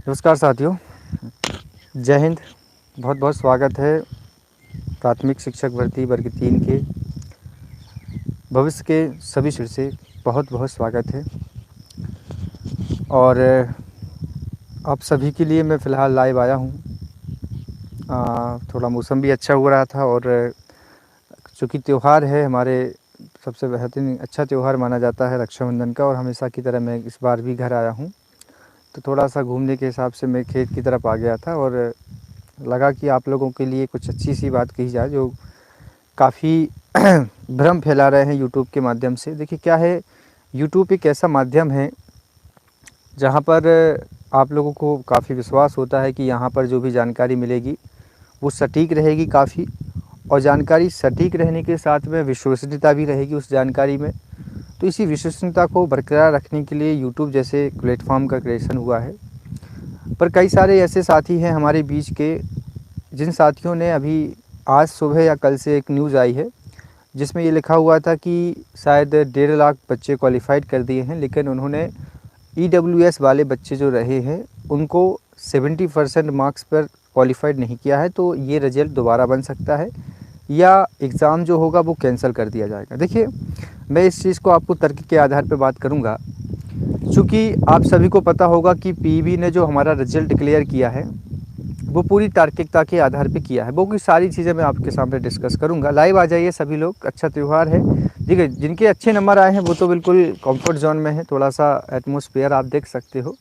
नमस्कार साथियों, जय हिंद। बहुत बहुत स्वागत है प्राथमिक शिक्षक भर्ती वर्ग 3 के भविष्य के सभी शिर से बहुत बहुत स्वागत है। और आप सभी के लिए मैं फ़िलहाल लाइव आया हूँ। थोड़ा मौसम भी अच्छा हो रहा था और चूँकि त्यौहार है, हमारे सबसे बेहतरीन अच्छा त्यौहार माना जाता है रक्षाबंधन का, और हमेशा की तरह मैं इस बार भी घर आया हूँ। तो थोड़ा सा घूमने के हिसाब से मैं खेत की तरफ आ गया था और लगा कि आप लोगों के लिए कुछ अच्छी सी बात कही जाए जो काफ़ी भ्रम फैला रहे हैं यूट्यूब के माध्यम से। देखिए क्या है, यूट्यूब एक ऐसा माध्यम है जहाँ पर आप लोगों को काफ़ी विश्वास होता है कि यहाँ पर जो भी जानकारी मिलेगी वो सटीक रहेगी काफ़ी, और जानकारी सटीक रहने के साथ में विश्वसनीयता भी रहेगी उस जानकारी में। तो इसी विश्वसनीयता को बरकरार रखने के लिए यूट्यूब जैसे प्लेटफॉर्म का क्रिएशन हुआ है। पर कई सारे ऐसे साथी हैं हमारे बीच के, जिन साथियों ने अभी आज सुबह या कल से एक न्यूज़ आई है जिसमें ये लिखा हुआ था कि शायद 1.5 लाख बच्चे क्वालिफ़ाइड कर दिए हैं, लेकिन उन्होंने EWS वाले बच्चे जो रहे हैं उनको 70% मार्क्स पर क्वालिफ़ाइड नहीं किया है, तो ये रिज़ल्ट दोबारा बन सकता है या एग्ज़ाम जो होगा वो कैंसिल कर दिया जाएगा। देखिए, मैं इस चीज़ को आपको तर्क के आधार पर बात करूँगा। चूँकि आप सभी को पता होगा कि पीईबी ने जो हमारा रिज़ल्ट डिक्लेयर किया है वो पूरी तार्किकता के आधार पे किया है। वो की सारी चीज़ें मैं आपके सामने डिस्कस करूँगा। लाइव आ जाइए सभी लोग, अच्छा त्यौहार है। देखिए, जिनके अच्छे नंबर आए हैं वो तो बिल्कुल कंफर्ट जोन में है। थोड़ा सा एटमॉस्फेयर आप देख सकते हो,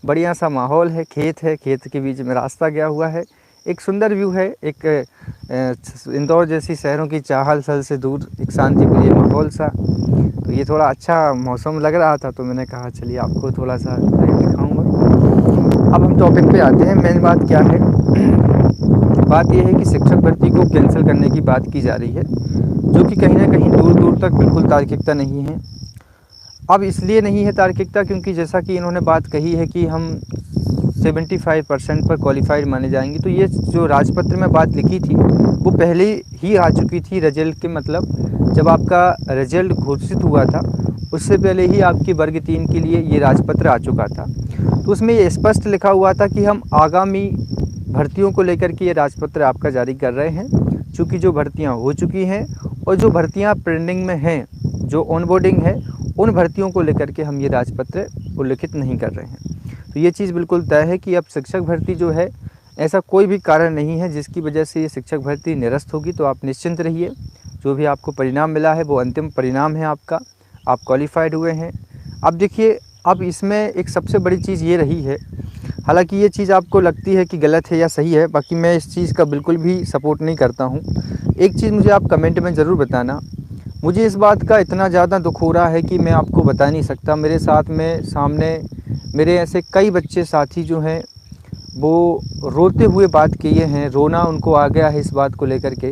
बढ़िया सा माहौल है, खेत के बीच में रास्ता गया हुआ है, एक सुंदर व्यू है, एक इंदौर जैसी शहरों की चाहल-चहल से दूर एक शांतिप्रिय माहौल सा। तो ये थोड़ा अच्छा मौसम लग रहा था, तो मैंने कहा चलिए आपको थोड़ा सा दिखाऊँगा। अब हम टॉपिक पे आते हैं। मेन बात क्या है, बात यह है कि शिक्षक भर्ती को कैंसिल करने की बात की जा रही है, जो कि कहीं ना कहीं दूर दूर तक बिल्कुल तार्किकता नहीं है। अब इसलिए नहीं है तार्किकता क्योंकि जैसा कि इन्होंने बात कही है कि हम 75% पर क्वालिफाइड माने जाएंगे, तो ये जो राजपत्र में बात लिखी थी वो पहले ही आ चुकी थी रिजल्ट के, मतलब जब आपका रिजल्ट घोषित हुआ था उससे पहले ही आपकी वर्ग 3 के लिए ये राजपत्र आ चुका था। तो उसमें ये स्पष्ट लिखा हुआ था कि हम आगामी भर्तियों को लेकर के ये राजपत्र आपका जारी कर रहे हैं, चूँकि जो भर्तियां हो चुकी हैं और जो भर्तियां पेंडिंग में हैं, जो ऑनबोर्डिंग है, उन भर्तियों को लेकर के हम ये राजपत्र उल्लिखित नहीं कर रहे हैं। तो ये चीज़ बिल्कुल तय है कि अब शिक्षक भर्ती जो है, ऐसा कोई भी कारण नहीं है जिसकी वजह से ये शिक्षक भर्ती निरस्त होगी। तो आप निश्चिंत रहिए, जो भी आपको परिणाम मिला है वो अंतिम परिणाम है आपका, आप क्वालिफाइड हुए हैं। अब देखिए, अब इसमें एक सबसे बड़ी चीज़ ये रही है, हालांकि ये चीज़ आपको लगती है कि गलत है या सही है, बाकी मैं इस चीज़ का बिल्कुल भी सपोर्ट नहीं करता हूँ। एक चीज़ मुझे आप कमेंट में ज़रूर बताना, मुझे इस बात का इतना ज़्यादा दुख हो रहा है कि मैं आपको बता नहीं सकता। मेरे साथ में सामने मेरे ऐसे कई बच्चे साथी जो हैं वो रोते हुए बात किए हैं, रोना उनको आ गया है इस बात को लेकर के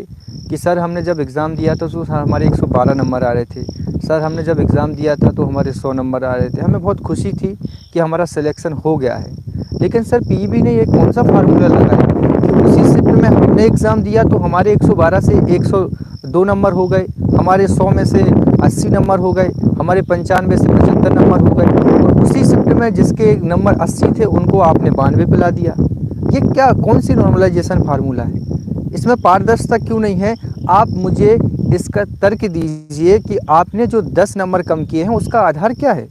कि सर हमने जब एग्ज़ाम दिया था तो हमारे 112 नंबर आ रहे थे, सर हमने जब एग्ज़ाम दिया था तो हमारे 100 नंबर आ रहे थे, हमें बहुत खुशी थी कि हमारा सिलेक्शन हो गया है, लेकिन सर पीईबी ने ये कौन सा फार्मूला लगाया कि उसी शिफ्ट में हमने एग्ज़ाम दिया तो हमारे 112 से 102 नंबर हो गए, हमारे 100 में से 80 नंबर हो गए, हमारे 95 से 75 नंबर हो गए, और उसी शिफ्ट में जिसके नंबर 80 थे उनको आपने 92 पे ला दिया। ये क्या, कौन सी नॉर्मलाइजेशन फार्मूला है? इसमें पारदर्शिता क्यों नहीं है? आप मुझे इसका तर्क दीजिए कि आपने जो 10 नंबर कम किए हैं उसका आधार क्या है?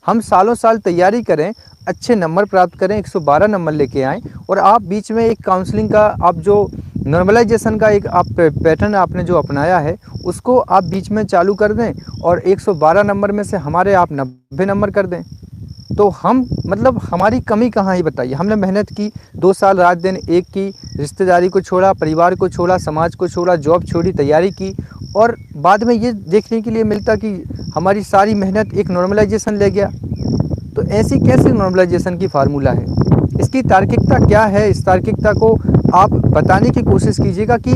हम सालों साल तैयारी करें, अच्छे नंबर प्राप्त करें, 112 नंबर लेके आएँ, और आप बीच में एक काउंसलिंग का, आप जो नॉर्मलाइजेशन का एक आप पैटर्न आपने जो अपनाया है उसको आप बीच में चालू कर दें और 112 नंबर में से हमारे आप 90 नंबर कर दें। तो हम, मतलब हमारी कमी कहाँ है बताइए? हमने मेहनत की, 2 साल रात दिन एक की, रिश्तेदारी को छोड़ा, परिवार को छोड़ा, समाज को छोड़ा, जॉब छोड़ी, तैयारी की, और बाद में ये देखने के लिए मिलता कि हमारी सारी मेहनत एक नॉर्मलाइजेशन ले गया। तो ऐसी कैसी नॉर्मलाइजेशन की फार्मूला है? इसकी तार्किकता क्या है? इस तार्किकता को आप बताने की कोशिश कीजिएगा कि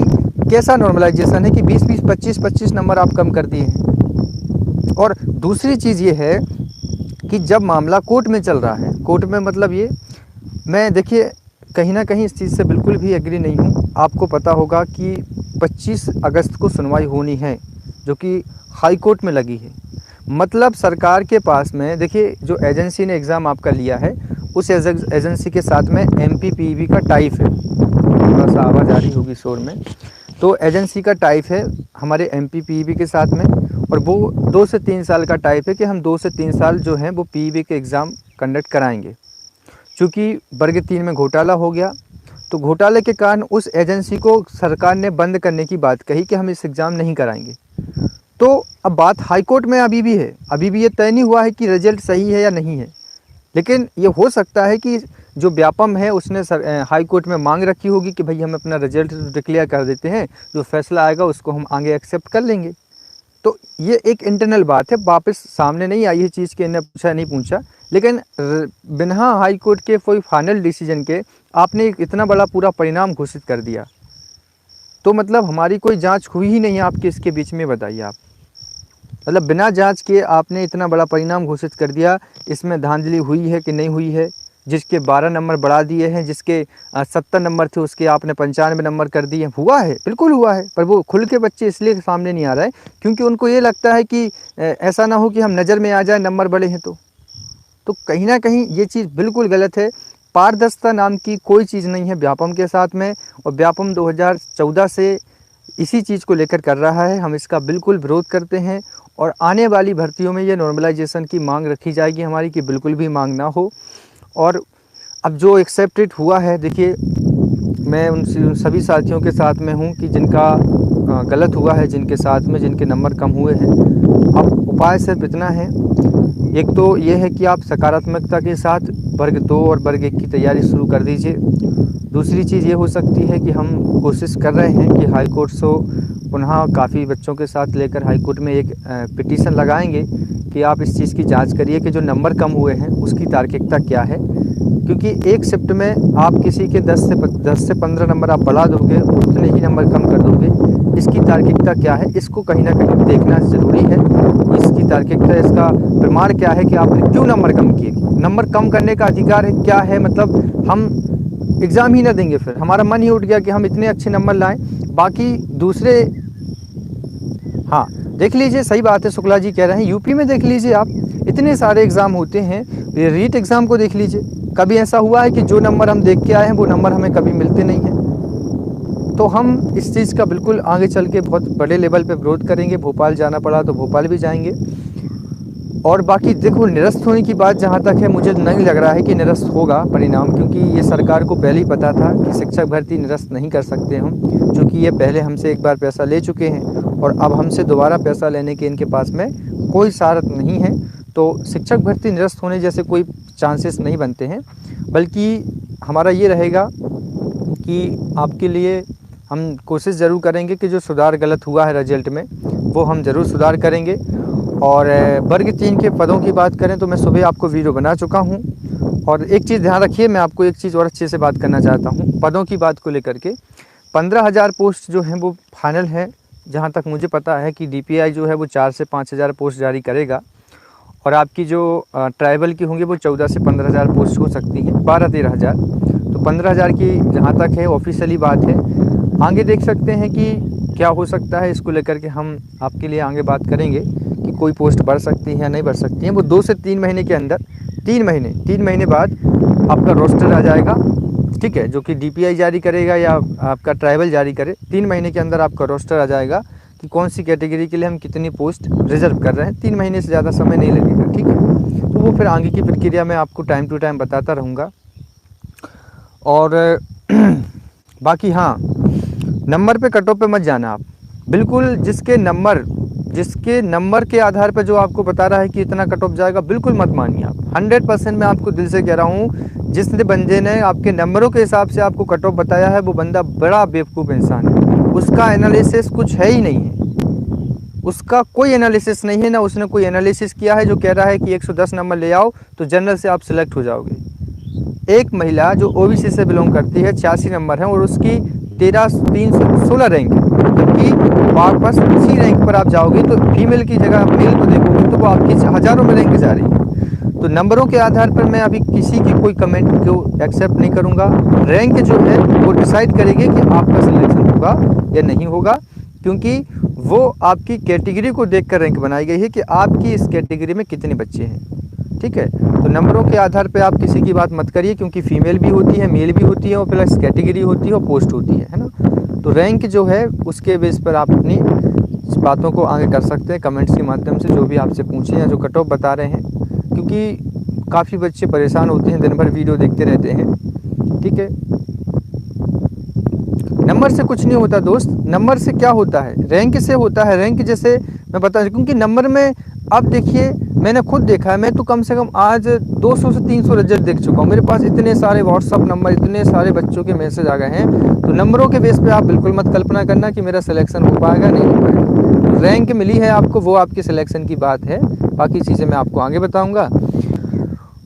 कैसा नॉर्मलाइजेशन है कि 20-20, 25-25 नंबर आप कम कर दिए हैं। और दूसरी चीज़ ये है कि जब मामला कोर्ट में चल रहा है, कोर्ट में मतलब ये, मैं देखिए कहीं ना कहीं इस चीज़ से बिल्कुल भी एग्री नहीं हूँ। आपको पता होगा कि 25 अगस्त को सुनवाई होनी है, जो कि हाई कोर्ट में लगी है। मतलब सरकार के पास में, देखिए जो एजेंसी ने एग्ज़ाम आपका लिया है उस एजेंसी के साथ में MPPEB का टाइप है। थोड़ा सा आवाज़ आ रही होगी शोर में। तो एजेंसी का टाइप है हमारे MPPEB के साथ में, और वो 2 से 3 साल का टाइप है कि हम 2 से 3 साल जो है वो PEB के एग्ज़ाम कंडक्ट कराएंगे। चूँकि वर्ग 3 में घोटाला हो गया, तो घोटाले के कारण उस एजेंसी को सरकार ने बंद करने की बात कही कि हम इस एग्ज़ाम नहीं कराएंगे। तो अब बात हाई कोर्ट में अभी भी है, अभी भी ये तय नहीं हुआ है कि रिजल्ट सही है या नहीं है। लेकिन ये हो सकता है कि जो व्यापम है उसने हाई कोर्ट में मांग रखी होगी कि भाई हम अपना रिजल्ट डिक्लेयर कर देते हैं, जो फैसला आएगा उसको हम आगे एक्सेप्ट कर लेंगे। तो ये एक इंटरनल बात है, वापस सामने नहीं आई है चीज़ के, इन्हें पूछा नहीं पूछा। लेकिन बिना हाई कोर्ट के कोई फाइनल डिसीजन के आपने एक इतना बड़ा पूरा परिणाम घोषित कर दिया, तो मतलब हमारी कोई जांच हुई ही नहीं है आपके इसके बीच में। बताइए आप, मतलब बिना जांच के आपने इतना बड़ा परिणाम घोषित कर दिया। इसमें धांधली हुई है कि नहीं हुई है? जिसके 12 नंबर बढ़ा दिए हैं, जिसके 70 नंबर थे उसके आपने 95 नंबर कर दिए। हुआ है, बिल्कुल हुआ है, पर वो खुल के बच्चे इसलिए सामने नहीं आ रहा है क्योंकि उनको ये लगता है कि ऐसा ना हो कि हम नज़र में आ जाए नंबर बड़े हैं। तो कहीं ना कहीं ये चीज़ बिल्कुल गलत है। पारदर्शिता नाम की कोई चीज़ नहीं है व्यापम के साथ में, और व्यापम 2014 से इसी चीज़ को लेकर कर रहा है। हम इसका बिल्कुल विरोध करते हैं, और आने वाली भर्तियों में ये नॉर्मलाइजेशन की मांग रखी जाएगी हमारी, कि बिल्कुल भी मांग ना हो। और अब जो एक्सेप्टेड हुआ है, देखिए मैं उन सभी साथियों के साथ में हूँ कि जिनका गलत हुआ है, जिनके साथ में जिनके नंबर कम हुए हैं। अब उपाय सिर्फ इतना है, एक तो ये है कि आप सकारात्मकता के साथ वर्ग 2 और वर्ग 1 की तैयारी शुरू कर दीजिए। दूसरी चीज़ ये हो सकती है कि हम कोशिश कर रहे हैं कि हाई कोर्ट से पुनः काफ़ी बच्चों के साथ लेकर हाई कोर्ट में एक पिटीशन लगाएंगे कि आप इस चीज़ की जांच करिए कि जो नंबर कम हुए हैं उसकी तार्किकता क्या है। क्योंकि एक शिफ्ट में आप किसी के 10 से 15 नंबर आप बढ़ा दोगे, उतने ही नंबर कम कर दोगे, इसकी तार्किकता क्या है? इसको कहीं ना कहीं देखना ज़रूरी है। इसकी तार्किकता, इसका प्रमाण क्या है कि आपने क्यों नंबर कम किए? नंबर कम करने का अधिकार है क्या है? मतलब हम एग्ज़ाम ही ना देंगे, फिर हमारा मन ही उठ गया कि हम इतने अच्छे नंबर लाएं, बाकी दूसरे। हाँ, देख लीजिए, सही बात है, शुक्ला जी कह रहे हैं, यूपी में देख लीजिए आप, इतने सारे एग्ज़ाम होते हैं। ये रीट एग्ज़ाम को देख लीजिए, कभी ऐसा हुआ है कि जो नंबर हम देख के आए हैं वो नंबर हमें कभी मिलते नहीं हैं। तो हम इस चीज़ का बिल्कुल आगे चल के बहुत बड़े लेवल पे विरोध करेंगे। भोपाल जाना पड़ा तो भोपाल भी जाएंगे। और बाकी देखो, निरस्त होने की बात जहाँ तक है, मुझे नहीं लग रहा है कि निरस्त होगा परिणाम, क्योंकि ये सरकार को पहले ही पता था कि शिक्षक भर्ती निरस्त नहीं कर सकते हम, क्योंकि ये पहले हमसे एक बार पैसा ले चुके हैं और अब हमसे दोबारा पैसा लेने के इनके पास में कोई सारत नहीं है। तो शिक्षक भर्ती निरस्त होने जैसे कोई चांसेस नहीं बनते हैं, बल्कि हमारा ये रहेगा कि आपके लिए हम कोशिश ज़रूर करेंगे कि जो सुधार गलत हुआ है रिजल्ट में, वो हम ज़रूर सुधार करेंगे। और वर्ग 3 के पदों की बात करें तो मैं सुबह आपको वीडियो बना चुका हूं। और एक चीज़ ध्यान रखिए, मैं आपको एक चीज़ और अच्छे से बात करना चाहता हूं पदों की बात को लेकर के। 15,000 पोस्ट जो हैं वो फाइनल है। जहां तक मुझे पता है कि DPI जो है वो 4 से 5,000 पोस्ट जारी करेगा, और आपकी जो ट्राइबल की होंगी वो 14 से 15,000 पोस्ट हो सकती हैं, 12-13 हज़ार। तो 15,000 की जहाँ तक है ऑफिशियली बात है। आगे देख सकते हैं कि क्या हो सकता है, इसको लेकर के हम आपके लिए आगे बात करेंगे कि कोई पोस्ट बढ़ सकती है या नहीं बढ़ सकती है। वो 2 से 3 महीने के अंदर, 3 महीने बाद आपका रोस्टर आ जाएगा, ठीक है, जो कि DPI जारी करेगा या आपका ट्राइबल जारी करे। 3 महीने के अंदर आपका रोस्टर आ जाएगा कि कौन सी कैटेगरी के लिए हम कितनी पोस्ट रिजर्व कर रहे हैं। 3 महीने से ज़्यादा समय नहीं लगेगा, ठीक है। तो वो फिर आगे की प्रक्रिया में आपको टाइम टू टाइम बताता रहूँगा। और बाकी हाँ, नंबर पे कट ऑफ पे मत जाना आप, बिल्कुल। जिसके नंबर के आधार पर जो आपको बता रहा है कि इतना कट ऑफ जाएगा, बिल्कुल मत मानिए आप। 100% मैं आपको दिल से कह रहा हूँ, जिसने बंदे ने आपके नंबरों के हिसाब से आपको कट ऑफ बताया है वो बंदा बड़ा बेवकूफ़ इंसान है। उसका एनालिसिस कुछ है ही नहीं है, उसका कोई एनालिसिस नहीं है ना। उसने कोई एनालिसिस किया है जो कह रहा है कि 110 नंबर ले आओ तो जनरल से आप सिलेक्ट हो जाओगे। एक महिला जो OBC से बिलोंग करती है, 86 नंबर है और उसकी 13,316 रैंक है, जबकि वापस उसी रैंक पर आप जाओगे तो फीमेल की जगह मेल को देखोगे तो वो आपकी हज़ारों में रैंक जा रही है। तो नंबरों के आधार पर मैं अभी किसी की कोई कमेंट को एक्सेप्ट नहीं करूंगा। रैंक जो है वो डिसाइड करेगी कि आपका सिलेक्शन होगा या नहीं होगा, क्योंकि वो आपकी कैटेगरी को देखकर रैंक बनाई गई है कि आपकी इस कैटेगरी में कितने बच्चे हैं, ठीक है। तो नंबरों के आधार पे आप किसी की बात मत करिए, क्योंकि फीमेल भी होती है, मेल भी होती है, और प्लस कैटेगरी होती है और पोस्ट होती है ना। तो रैंक जो है उसके बेस पर आप अपनी बातों को आगे कर सकते हैं कमेंट्स के माध्यम से, जो भी आपसे पूछें या जो कट ऑफ बता रहे हैं, क्योंकि काफ़ी बच्चे परेशान होते हैं, दिन भर वीडियो देखते रहते हैं, ठीक है। नंबर से कुछ नहीं होता दोस्त, नंबर से क्या होता है, रैंक से होता है। रैंक जैसे मैं बता, क्योंकि नंबर में आप देखिए, मैंने खुद देखा है, मैं तो कम से कम आज 200 से 300 रिजल्ट देख चुका हूँ। मेरे पास इतने सारे व्हाट्सअप नंबर, इतने सारे बच्चों के मैसेज आ गए हैं। तो नंबरों के बेस पे आप बिल्कुल मत कल्पना करना कि मेरा सिलेक्शन हो पाएगा, नहीं हो पाएगा। रैंक मिली है आपको, वो आपके सिलेक्शन की बात है, बाकी चीज़ें मैं आपको आगे बताऊँगा।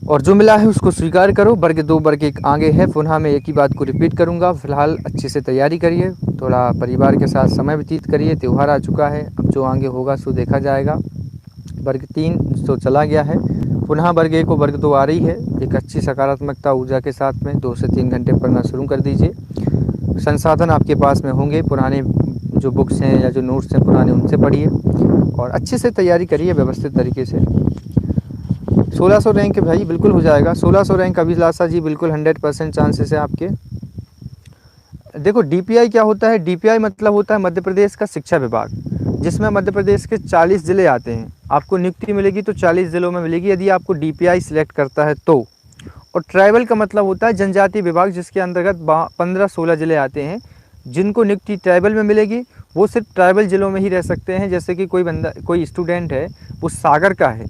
और जो मिला है उसको स्वीकार करो। वर्ग 2 वर्ग 1 आगे है, पुनः मैं एक ही बात को रिपीट करूंगा। फिलहाल अच्छे से तैयारी करिए, थोड़ा परिवार के साथ समय व्यतीत करिए, त्यौहार आ चुका है, अब जो आगे होगा सो देखा जाएगा। वर्ग 3 तो चला गया है, पुनः वर्ग 1 और वर्ग 2 आ रही है। एक अच्छी सकारात्मकता ऊर्जा के साथ में 2 से 3 घंटे पढ़ना शुरू कर दीजिए। संसाधन आपके पास में होंगे, पुराने जो बुक्स हैं या जो नोट्स हैं पुराने, उनसे पढ़िए और अच्छे से तैयारी करिए व्यवस्थित तरीके से। 1600 रैंक भाई बिल्कुल हो जाएगा। 1600 रैंक अभिलाषा जी, बिल्कुल 100% चांसेस है आपके। देखो डीपीआई क्या होता है, डीपीआई मतलब होता है मध्य प्रदेश का शिक्षा विभाग, जिसमें मध्य प्रदेश के 40 ज़िले आते हैं। आपको नियुक्ति मिलेगी तो 40 ज़िलों में मिलेगी, यदि आपको डीपीआई सिलेक्ट करता है तो। और ट्राइबल का मतलब होता है जनजातीय विभाग, जिसके अंतर्गत 15-16 ज़िले आते हैं। जिनको नियुक्ति ट्राइबल में मिलेगी वो सिर्फ ट्राइबल ज़िलों में ही रह सकते हैं। जैसे कि कोई स्टूडेंट है, वो सागर का है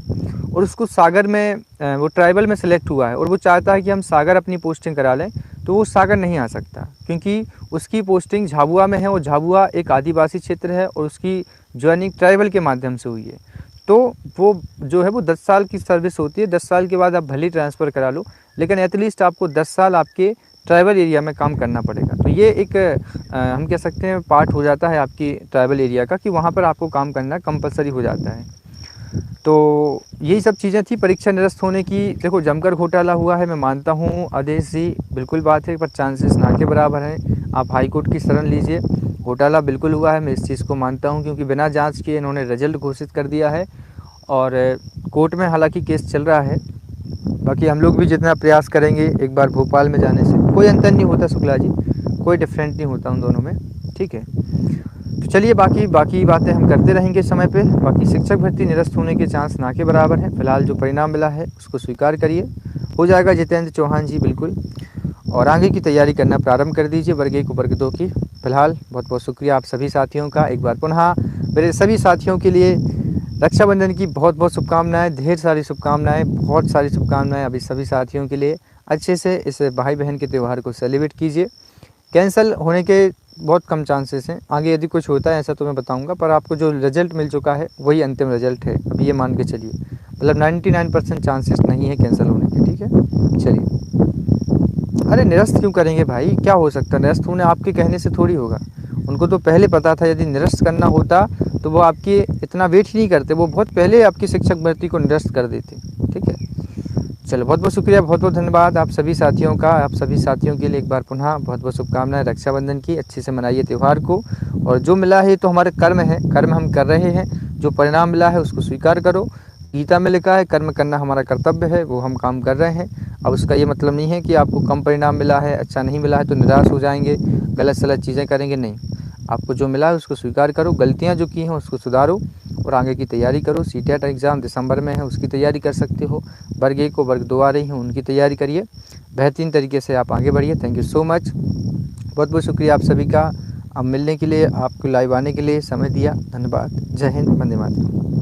और उसको सागर में वो ट्राइबल में सेलेक्ट हुआ है और वो चाहता है कि हम सागर अपनी पोस्टिंग करा लें, तो वो सागर नहीं आ सकता, क्योंकि उसकी पोस्टिंग झाबुआ में है और झाबुआ एक आदिवासी क्षेत्र है और उसकी ज्वाइनिंग ट्राइबल के माध्यम से हुई है। तो वो जो है वो 10 साल की सर्विस होती है। 10 साल के बाद आप भले ट्रांसफ़र करा लो, लेकिन एटलीस्ट आपको 10 साल आपके ट्राइबल एरिया में काम करना पड़ेगा। तो ये एक हम कह सकते हैं पार्ट हो जाता है आपकी ट्राइबल एरिया का, कि वहाँ पर आपको काम करना कंपलसरी हो जाता है। तो यही सब चीज़ें थी परीक्षा निरस्त होने की। देखो जमकर घोटाला हुआ है, मैं मानता हूँ आदेश जी, बिल्कुल बात है, पर चांसेस ना के बराबर हैं। आप हाई कोर्ट की शरण लीजिए। घोटाला बिल्कुल हुआ है, मैं इस चीज़ को मानता हूँ, क्योंकि बिना जांच किए इन्होंने रिजल्ट घोषित कर दिया है और कोर्ट में हालांकि केस चल रहा है। बाकी हम लोग भी जितना प्रयास करेंगे एक बार भोपाल में जाने से, कोई अंतर नहीं होता शुक्ला जी, कोई डिफरेंट नहीं होता उन दोनों में, ठीक है। तो चलिए बाकी बातें हम करते रहेंगे समय पे। बाकी शिक्षक भर्ती निरस्त होने के चांस ना के बराबर हैं। फिलहाल जो परिणाम मिला है उसको स्वीकार करिए, हो जाएगा जितेंद्र चौहान जी बिल्कुल। और आगे की तैयारी करना प्रारंभ कर दीजिए वर्ग 1 वर्ग 2 की। फिलहाल बहुत बहुत शुक्रिया आप सभी साथियों का। एक बार पुनः मेरे सभी साथियों के लिए रक्षाबंधन की बहुत बहुत शुभकामनाएं, ढेर सारी शुभकामनाएं, बहुत सारी शुभकामनाएं अभी सभी साथियों के लिए। अच्छे से इस भाई बहन के त्यौहार को सेलिब्रेट कीजिए। कैंसिल होने के बहुत कम चांसेस हैं, आगे यदि कुछ होता है ऐसा तो मैं बताऊंगा, पर आपको जो रिजल्ट मिल चुका है वही अंतिम रिजल्ट है, अब ये मान के चलिए। मतलब 99% चांसेस नहीं है कैंसिल होने के, ठीक है। चलिए, अरे निरस्त क्यों करेंगे भाई, क्या हो सकता है, निरस्त होने आपके कहने से थोड़ी होगा। उनको तो पहले पता था, यदि निरस्त करना होता तो वो आपकी इतना वेट ही नहीं करते, वो बहुत पहले आपकी शिक्षक भर्ती को निरस्त कर देते, ठीक है। चलो बहुत बहुत शुक्रिया, बहुत बहुत धन्यवाद आप सभी साथियों का। आप सभी साथियों के लिए एक बार पुनः बहुत बहुत शुभकामनाएं रक्षाबंधन की। अच्छे से मनाइए त्यौहार को, और जो मिला है तो हमारे कर्म है, कर्म हम कर रहे हैं। जो परिणाम मिला है उसको स्वीकार करो। गीता में लिखा है कर्म करना हमारा कर्तव्य है, वो हम काम कर रहे हैं। अब उसका ये मतलब नहीं है कि आपको कम परिणाम मिला है, अच्छा नहीं मिला है तो निराश हो जाएंगे, गलत सलत चीज़ें करेंगे, नहीं। आपको जो मिला है उसको स्वीकार करो, गलतियाँ जो की हैं उसको सुधारो और आगे की तैयारी करो। सीटेट एग्ज़ाम दिसंबर में है, उसकी तैयारी कर सकते हो। वर्ग 1 को वर्ग 2 आ रही हैं, उनकी तैयारी करिए। बेहतरीन तरीके से आप आगे बढ़िए। थैंक यू सो मच, बहुत बहुत शुक्रिया आप सभी का। अब मिलने के लिए, आपको लाइव आने के लिए समय दिया, धन्यवाद। जय हिंद, वंदे मातरम।